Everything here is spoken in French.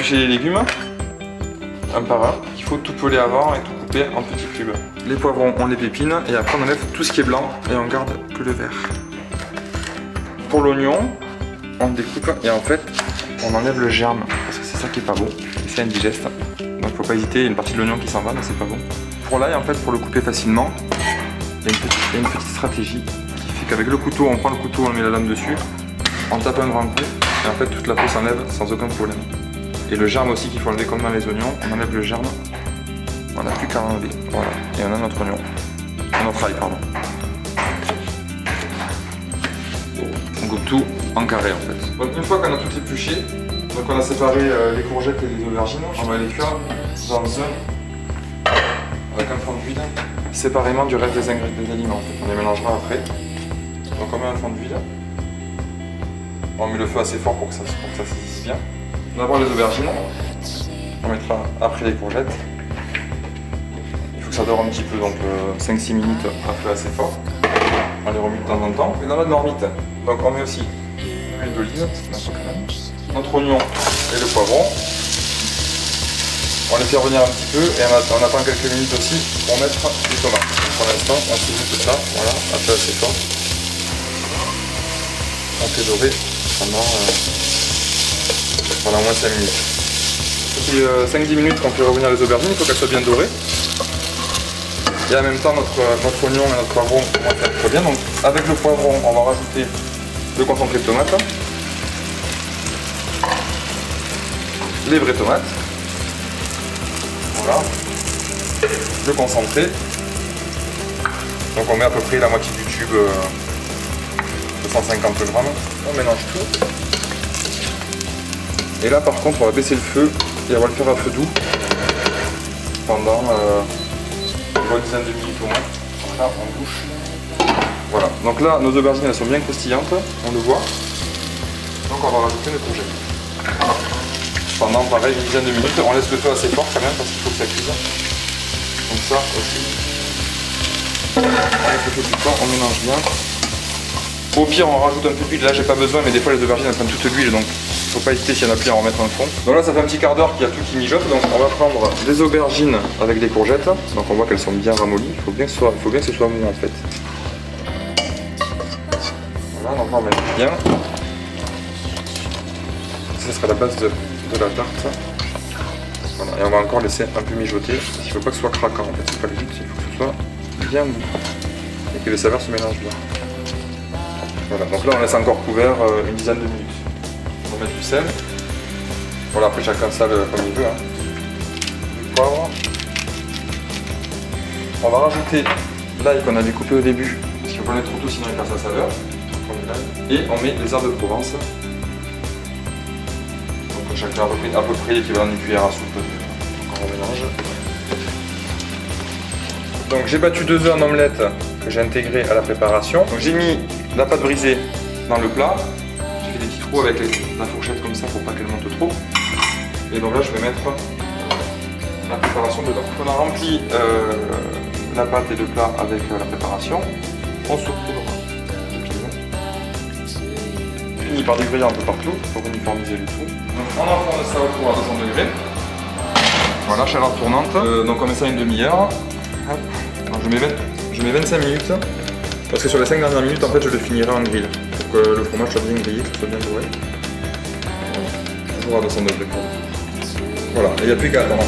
éplucher les légumes, un par un. Il faut tout peler avant et tout couper en petits cubes. Les poivrons, on les pépine et après on enlève tout ce qui est blanc et on garde que le vert. Pour l'oignon, on le découpe et en fait, on enlève le germe parce que c'est ça qui est pas bon, c'est indigeste. Donc faut pas hésiter, il y a une partie de l'oignon qui s'en va, mais c'est pas bon. Pour l'ail, en fait, pour le couper facilement, il y a une petite stratégie qui fait qu'avec le couteau, on prend le couteau, on met la lame dessus, on tape un grand coup et en fait toute la peau s'enlève sans aucun problème. Et le germe aussi qu'il faut enlever comme dans les oignons, on enlève le germe, on n'a plus qu'à enlever, voilà, et on a notre oignon, notre ail pardon. On coupe tout en carré en fait. Donc une fois qu'on a tout épluché, donc on a séparé les courgettes et les aubergines, on va les cuire dans un, avec un fond d'huile, séparément du reste des ingrédients des aliments en fait. On les mélangera après. Donc on met un fond d'huile, on met le feu assez fort pour que ça saisisse bien. D'abord les aubergines, on mettra après les courgettes. Il faut que ça dore un petit peu, donc 5-6 minutes à feu assez fort. On les remue de temps en temps. Et dans notre marmite, donc on met aussi l'huile d'olive, notre oignon et le poivron. On les fait revenir un petit peu et on attend quelques minutes aussi pour mettre les tomates. Pour l'instant, on fait tout ça, voilà, à feu assez fort. On fait dorer pendant au moins 5 minutes. Depuis 5-10 minutes qu'on fait revenir les aubergines, il faut qu'elles soient bien dorées. Et en même temps, notre oignon et notre poivron commencent à être très bien. Donc avec le poivron, on va rajouter le concentré de tomate, les vraies tomates, voilà, le concentré. Donc on met à peu près la moitié du tube de 150 grammes. On mélange tout. Et là par contre on va baisser le feu et on va le faire à feu doux pendant une bonne dizaine de minutes au moins. Là on bouche. Voilà, donc là nos aubergines elles sont bien croustillantes, on le voit. Donc on va rajouter nos courgettes. Pendant pareil une dizaine de minutes, on laisse le feu assez fort quand même parce qu'il faut que ça cuise. Donc ça aussi. Avec le feu du fort, on mélange bien. Au pire on rajoute un peu d'huile, là j'ai pas besoin mais des fois les aubergines elles prennent toute l'huile donc faut pas hésiter s'il y en a plus à en remettre un fond. Donc là ça fait un petit quart d'heure qu'il y a tout qui mijote, donc on va prendre des aubergines avec des courgettes. Donc on voit qu'elles sont bien ramollies, il faut bien que ce soit mou en fait. Voilà, donc on va en mettre bien. Ça sera la base de la tarte. Voilà, et on va encore laisser un peu mijoter, parce qu'il ne faut pas que ce soit craquant en fait, c'est pas le but, il faut que ce soit bien mou et que les saveurs se mélangent bien. Voilà, donc là on laisse encore couvert une dizaine de minutes. On va mettre du sel. Voilà, après chacun sale comme il veut. Hein. Du poivre. On va rajouter l'ail qu'on avait coupé au début, parce qu'il faut pas mettre trop tout sinon il perd sa saveur. Et on met les herbes de Provence. Donc chacun à peu près l'équivalent d'une cuillère à soupe. Donc on mélange. Donc j'ai battu 2 œufs en omelette que j'ai intégré à la préparation. Donc j'ai mis la pâte brisée dans le plat. J'ai fait des petits trous avec la fourchette comme ça pour pas qu'elle monte trop. Et donc là je vais mettre la préparation dedans. On a rempli la pâte et le plat avec la préparation. On saupoudre. Fini par dégrailler un peu partout pour uniformiser le tout. Donc on enfourne ça au four à 200 degrés. Voilà, chaleur tournante. Donc on met ça une demi-heure. Je mets 25 minutes. Parce que sur les 5 dernières minutes, en fait, je le finirai en grill. Pour que le fromage soit bien grillé, que ce soit bien doré. Toujours à 200 degrés. Voilà, il n'y a plus qu'à attendre.